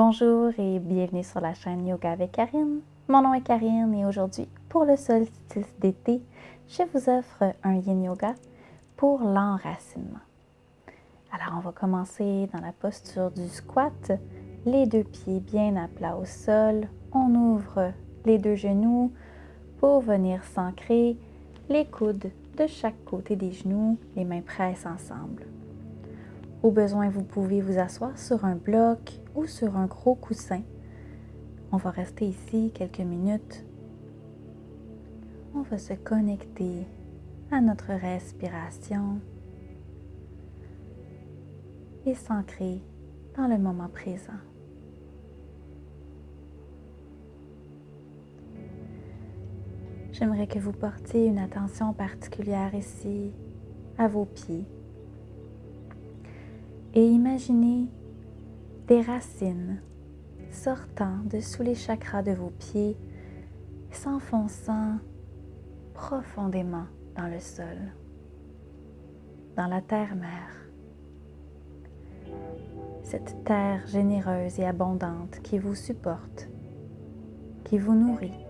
Bonjour et bienvenue sur la chaîne Yoga avec Karine. Mon nom est Karine et aujourd'hui, pour le solstice d'été, je vous offre un Yin Yoga pour l'enracinement. Alors, on va commencer dans la posture du squat, les deux pieds bien à plat au sol. On ouvre les deux genoux pour venir s'ancrer, les coudes de chaque côté des genoux, les mains pressent ensemble. Au besoin, vous pouvez vous asseoir sur un bloc ou sur un gros coussin. On va rester ici quelques minutes. On va se connecter à notre respiration et s'ancrer dans le moment présent. J'aimerais que vous portiez une attention particulière ici à vos pieds. Et imaginez des racines sortant de sous les chakras de vos pieds, s'enfonçant profondément dans le sol, dans la terre-mère. Cette terre généreuse et abondante qui vous supporte, qui vous nourrit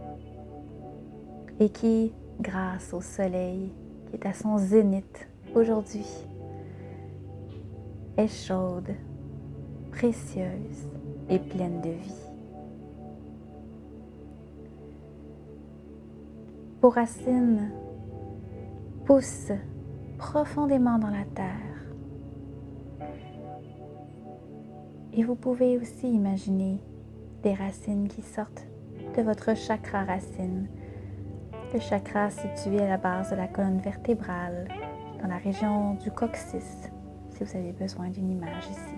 et qui, grâce au soleil qui est à son zénith aujourd'hui, est chaude, précieuse et pleine de vie. Vos racines poussent profondément dans la terre. Et vous pouvez aussi imaginer des racines qui sortent de votre chakra racine, le chakra situé à la base de la colonne vertébrale, dans la région du coccyx, si vous avez besoin d'une image ici.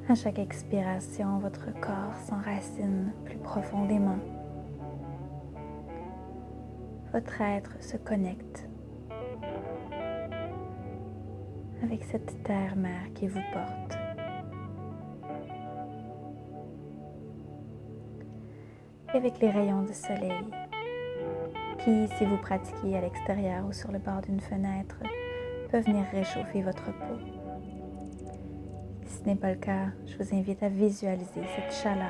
À chaque expiration, votre corps s'enracine plus profondément. Votre être se connecte avec cette terre-mère qui vous porte. Et avec les rayons du soleil qui, si vous pratiquez à l'extérieur ou sur le bord d'une fenêtre, peuvent venir réchauffer votre peau. Si ce n'est pas le cas, je vous invite à visualiser cette chaleur,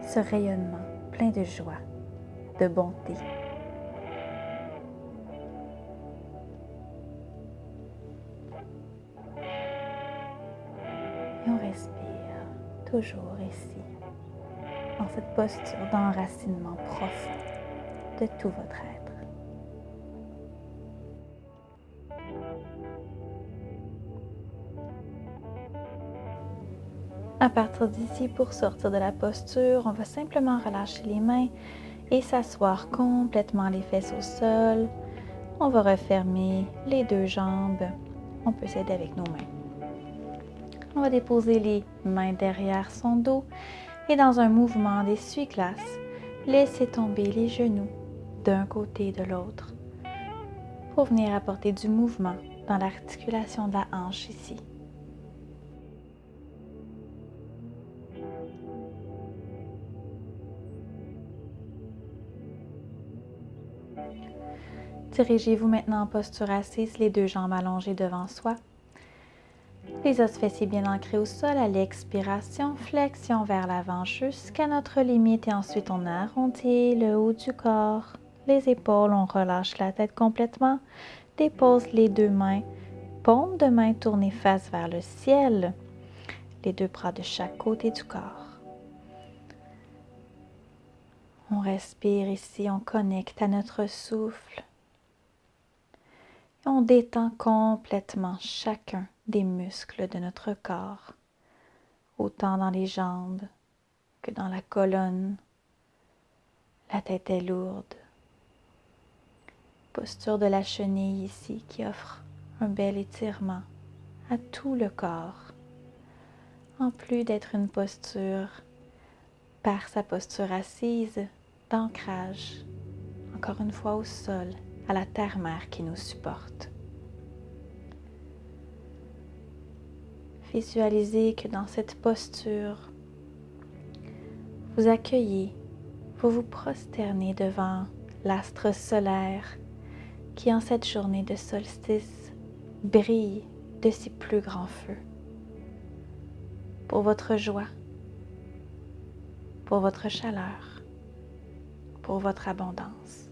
ce rayonnement plein de joie, de bonté. Et on respire toujours ici, dans cette posture d'enracinement profond de tout votre être. À partir d'ici, pour sortir de la posture, on va simplement relâcher les mains et s'asseoir complètement les fesses au sol. On va refermer les deux jambes. On peut s'aider avec nos mains. On va déposer les mains derrière son dos et dans un mouvement d'essuie-glace, laisser tomber les genoux d'un côté et de l'autre pour venir apporter du mouvement dans l'articulation de la hanche ici. Dirigez-vous maintenant en posture assise, les deux jambes allongées devant soi. Les os fessiers bien ancrés au sol à l'expiration, flexion vers l'avant jusqu'à notre limite et ensuite on arrondit le haut du corps, les épaules, on relâche la tête complètement, dépose les deux mains, paume de main tournée face vers le ciel, les deux bras de chaque côté du corps. On respire ici, on connecte à notre souffle. On détend complètement chacun des muscles de notre corps, autant dans les jambes que dans la colonne. La tête est lourde. Posture de la chenille ici qui offre un bel étirement à tout le corps, en plus d'être une posture, par sa posture assise, d'ancrage, encore une fois au sol, à la terre-mère qui nous supporte. Visualisez que dans cette posture, vous accueillez, vous vous prosternez devant l'astre solaire qui, en cette journée de solstice, brille de ses plus grands feux. Pour votre joie, pour votre chaleur, pour votre abondance.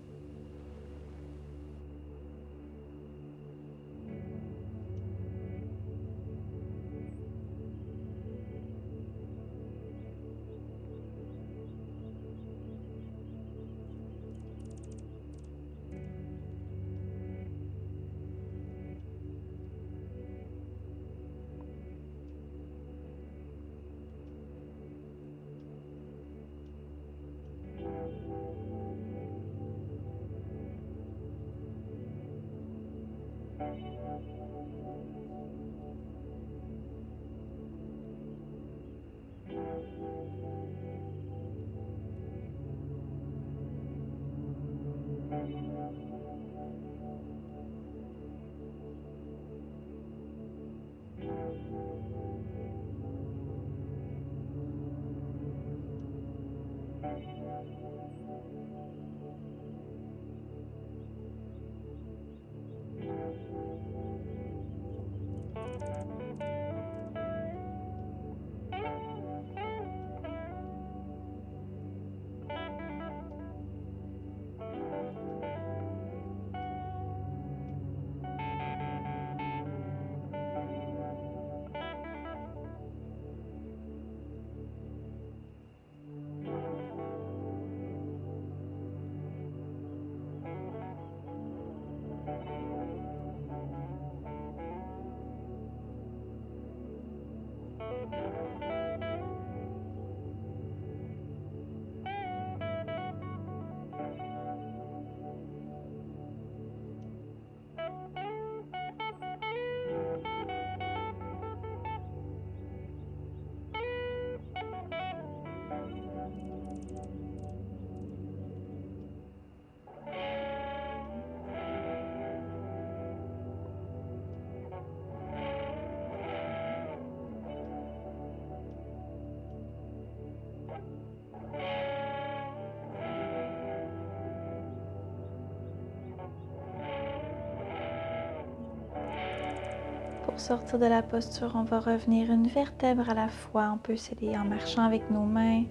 Pour sortir de la posture, on va revenir une vertèbre à la fois. On peut s'aider en marchant avec nos mains,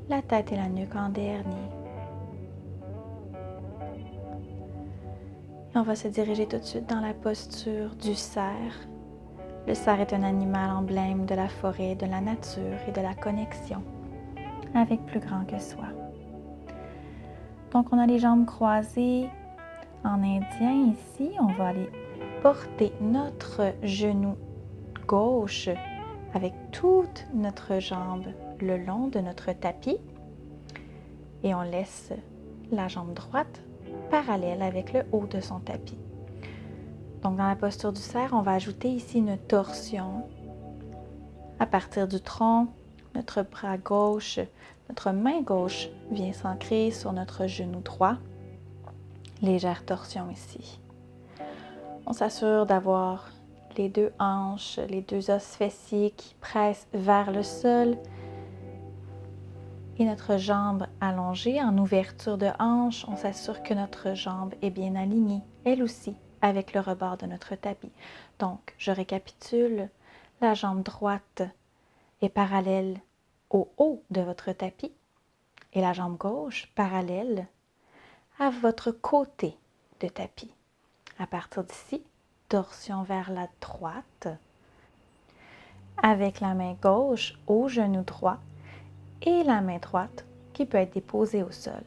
la tête et la nuque en dernier. Et on va se diriger tout de suite dans la posture du cerf. Le cerf est un animal emblème de la forêt, de la nature et de la connexion avec plus grand que soi. Donc on a les jambes croisées en indien ici. On va aller porter notre genou gauche avec toute notre jambe le long de notre tapis et on laisse la jambe droite parallèle avec le haut de son tapis. Donc dans la posture du cerf, on va ajouter ici une torsion à partir du tronc. Notre bras gauche, notre main gauche vient s'ancrer sur notre genou droit. Légère torsion ici. On s'assure d'avoir les deux hanches, les deux os fessiers qui pressent vers le sol et notre jambe allongée en ouverture de hanche. On s'assure que notre jambe est bien alignée, elle aussi, avec le rebord de notre tapis. Donc, je récapitule, la jambe droite est parallèle au haut de votre tapis et la jambe gauche parallèle à votre côté de tapis. À partir d'ici, torsion vers la droite, avec la main gauche au genou droit et la main droite qui peut être déposée au sol.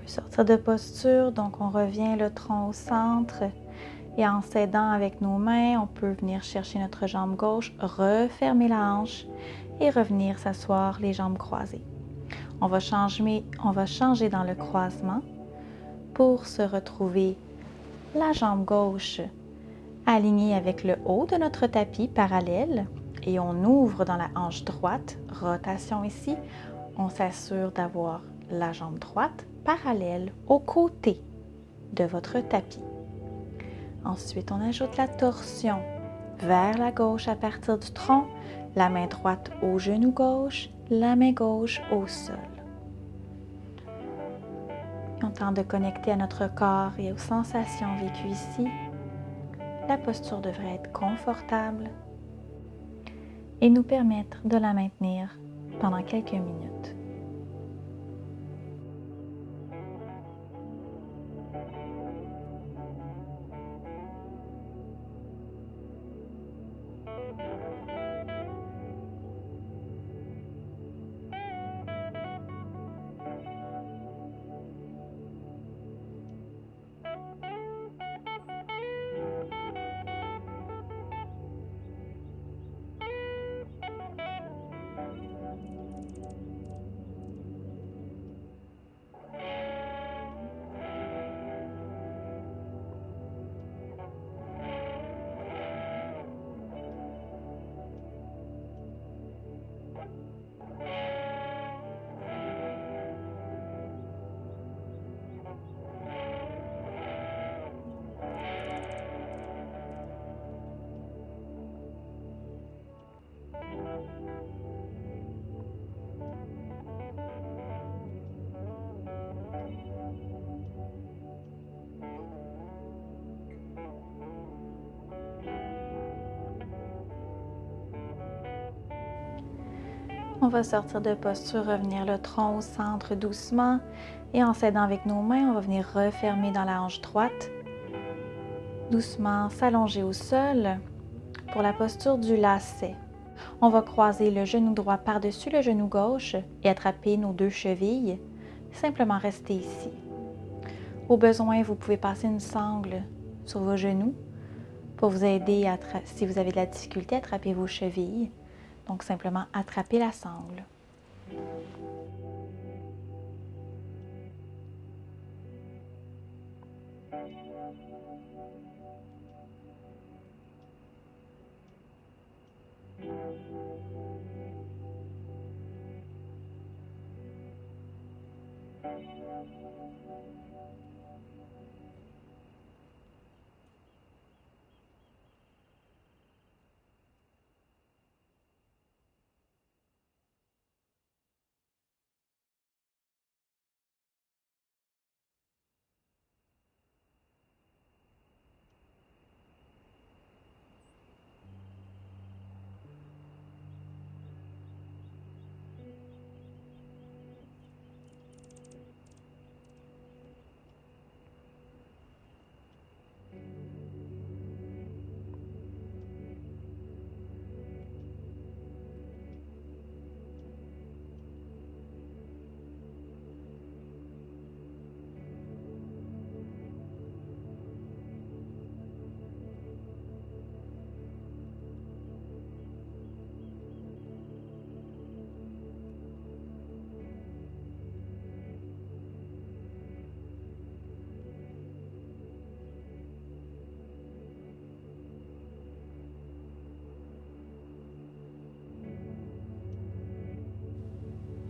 peut sortir de posture, donc on revient le tronc au centre et en s'aidant avec nos mains, on peut venir chercher notre jambe gauche, refermer la hanche et revenir s'asseoir les jambes croisées. On va changer dans le croisement pour se retrouver la jambe gauche alignée avec le haut de notre tapis parallèle et on ouvre dans la hanche droite, rotation ici, on s'assure d'avoir la jambe droite parallèle au côté de votre tapis. Ensuite, on ajoute la torsion vers la gauche à partir du tronc, la main droite au genou gauche, la main gauche au sol. On tente de connecter à notre corps et aux sensations vécues ici. La posture devrait être confortable et nous permettre de la maintenir pendant quelques minutes. On va sortir de posture, revenir le tronc au centre doucement et en s'aidant avec nos mains, on va venir refermer dans la hanche droite. Doucement s'allonger au sol pour la posture du lacet. On va croiser le genou droit par-dessus le genou gauche et attraper nos deux chevilles. Simplement rester ici. Au besoin, vous pouvez passer une sangle sur vos genoux pour vous aider si vous avez de la difficulté à attraper vos chevilles. Donc, simplement attraper la sangle.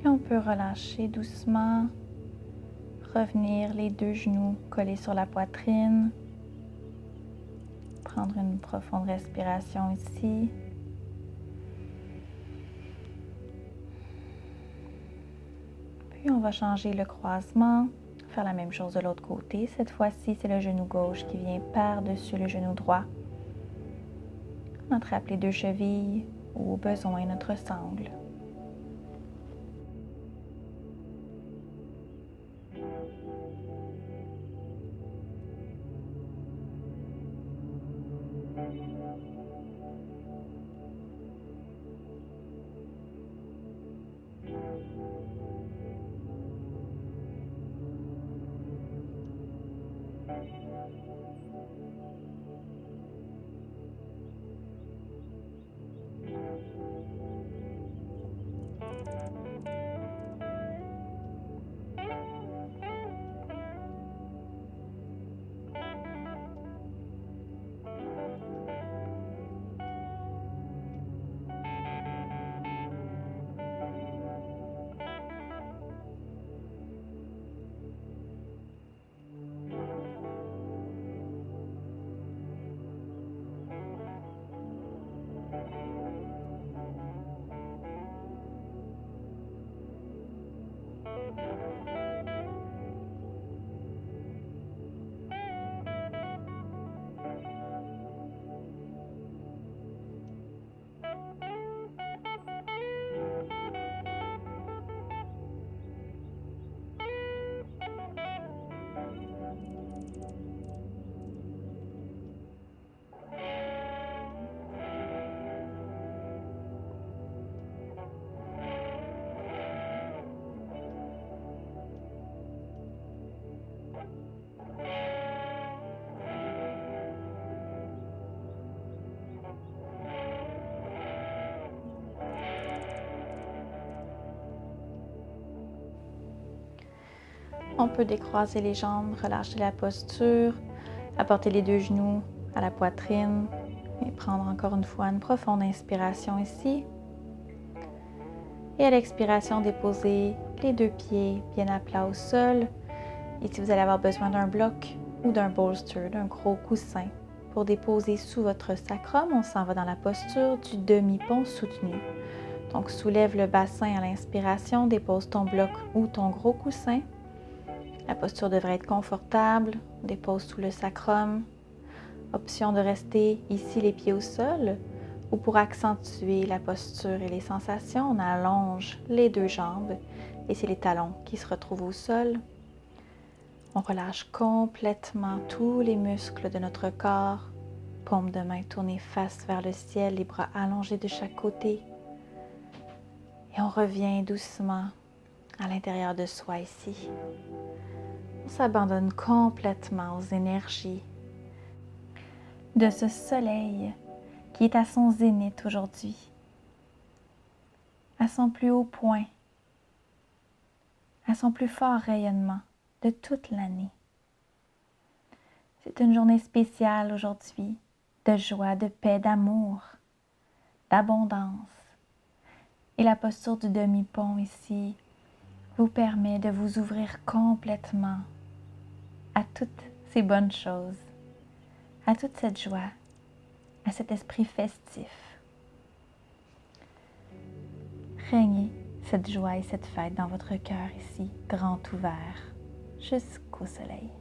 Et on peut relâcher doucement, revenir les deux genoux collés sur la poitrine, prendre une profonde respiration ici. Puis on va changer le croisement, faire la même chose de l'autre côté. Cette fois-ci, c'est le genou gauche qui vient par-dessus le genou droit. On attrape les deux chevilles ou au besoin notre sangle. On peut décroiser les jambes, relâcher la posture, apporter les deux genoux à la poitrine et prendre encore une fois une profonde inspiration ici. Et à l'expiration, déposez les deux pieds bien à plat au sol. Et si vous allez avoir besoin d'un bloc ou d'un bolster, d'un gros coussin, pour déposer sous votre sacrum, on s'en va dans la posture du demi-pont soutenu. Donc, soulève le bassin à l'inspiration, dépose ton bloc ou ton gros coussin. La posture devrait être confortable, dépose sous le sacrum. Option de rester ici les pieds au sol, ou pour accentuer la posture et les sensations, on allonge les deux jambes et c'est les talons qui se retrouvent au sol. On relâche complètement tous les muscles de notre corps, paume de main tournée face vers le ciel, les bras allongés de chaque côté. Et on revient doucement à l'intérieur de soi ici. On s'abandonne complètement aux énergies de ce soleil qui est à son zénith aujourd'hui, à son plus haut point, à son plus fort rayonnement de toute l'année. C'est une journée spéciale aujourd'hui, de joie, de paix, d'amour, d'abondance. Et la posture du demi-pont ici vous permet de vous ouvrir complètement à toutes ces bonnes choses, à toute cette joie, à cet esprit festif. Régnez cette joie et cette fête dans votre cœur ici, grand ouvert, jusqu'au soleil.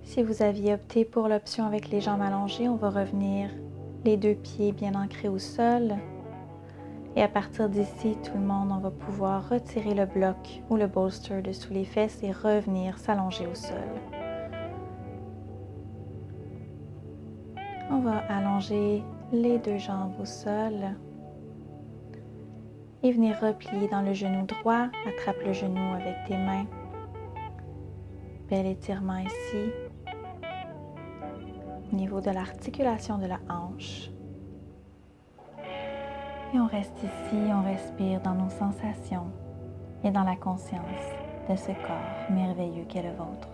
Si vous aviez opté pour l'option avec les jambes allongées, on va revenir les deux pieds bien ancrés au sol. Et à partir d'ici, tout le monde, on va pouvoir retirer le bloc ou le bolster de sous les fesses et revenir s'allonger au sol. On va allonger les deux jambes au sol et venir replier dans le genou droit. Attrape le genou avec tes mains. Bel étirement ici, au niveau de l'articulation de la hanche. Et on reste ici, on respire dans nos sensations et dans la conscience de ce corps merveilleux qu'est le vôtre.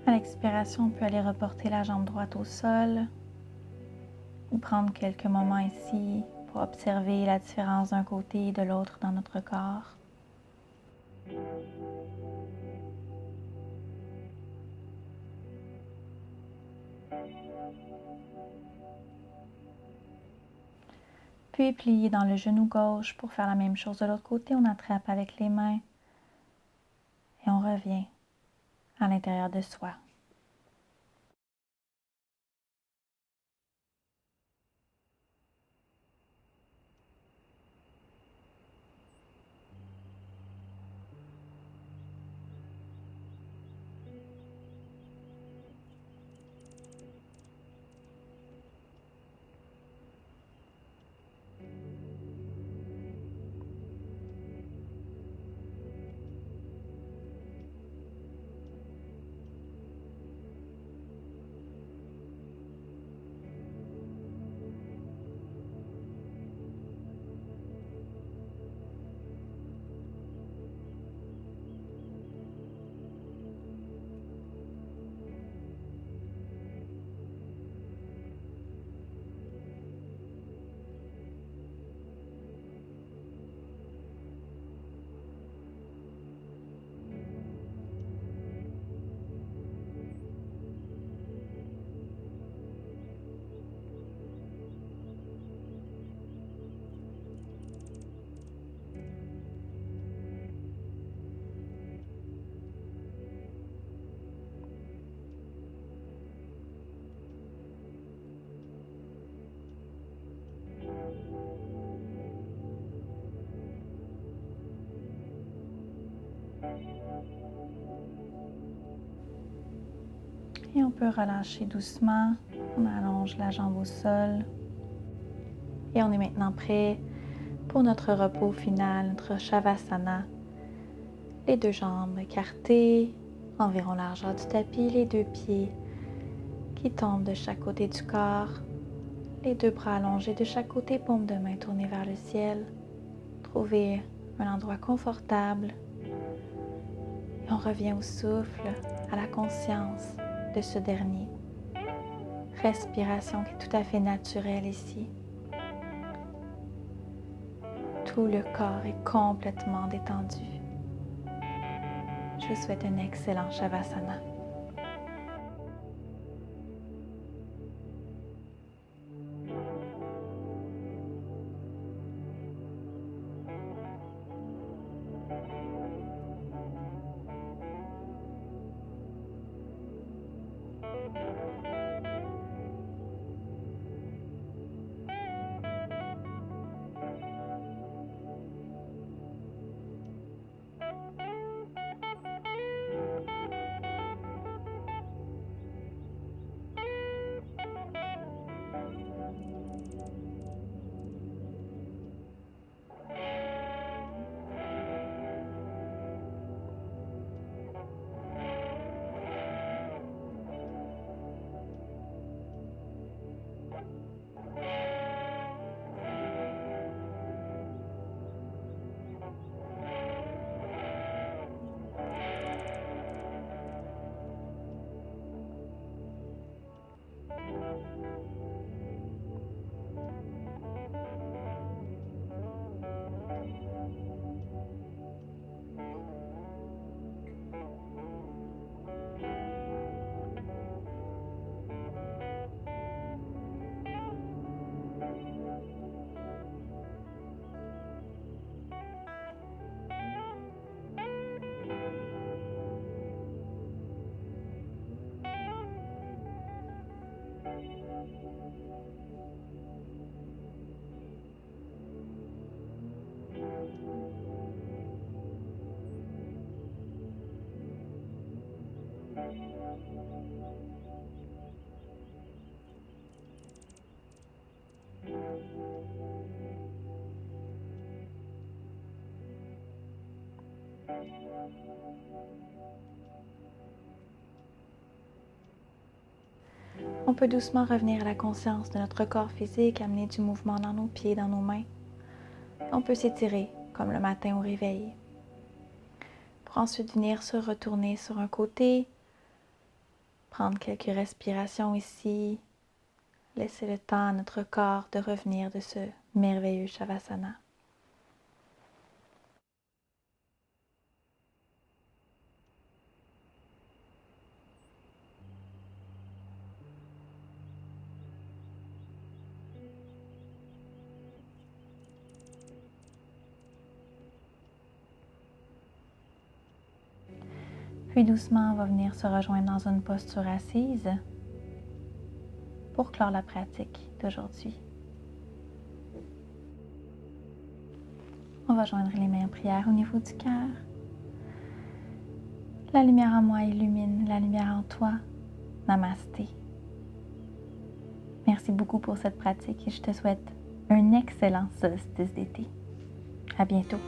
À l'expiration, on peut aller reporter la jambe droite au sol ou prendre quelques moments ici pour observer la différence d'un côté et de l'autre dans notre corps. Puis plier dans le genou gauche pour faire la même chose de l'autre côté. On attrape avec les mains et on revient à l'intérieur de soi. Et on peut relâcher doucement. On allonge la jambe au sol. Et on est maintenant prêt pour notre repos final, notre Shavasana. Les deux jambes écartées, environ largeur du tapis, les deux pieds qui tombent de chaque côté du corps, les deux bras allongés de chaque côté, paume de main tournée vers le ciel. Trouvez un endroit confortable. Et on revient au souffle, à la conscience de ce dernier. Respiration qui est tout à fait naturelle ici. Tout le corps est complètement détendu. Je vous souhaite un excellent Shavasana. On peut doucement revenir à la conscience de notre corps physique, amener du mouvement dans nos pieds, dans nos mains. On peut s'étirer, comme le matin au réveil. Pour ensuite venir se retourner sur un côté, prendre quelques respirations ici, laisser le temps à notre corps de revenir de ce merveilleux Shavasana. Puis doucement, on va venir se rejoindre dans une posture assise pour clore la pratique d'aujourd'hui. On va joindre les mains en prière au niveau du cœur. La lumière en moi illumine la lumière en toi. Namasté. Merci beaucoup pour cette pratique et je te souhaite un excellent solstice d'été. À bientôt.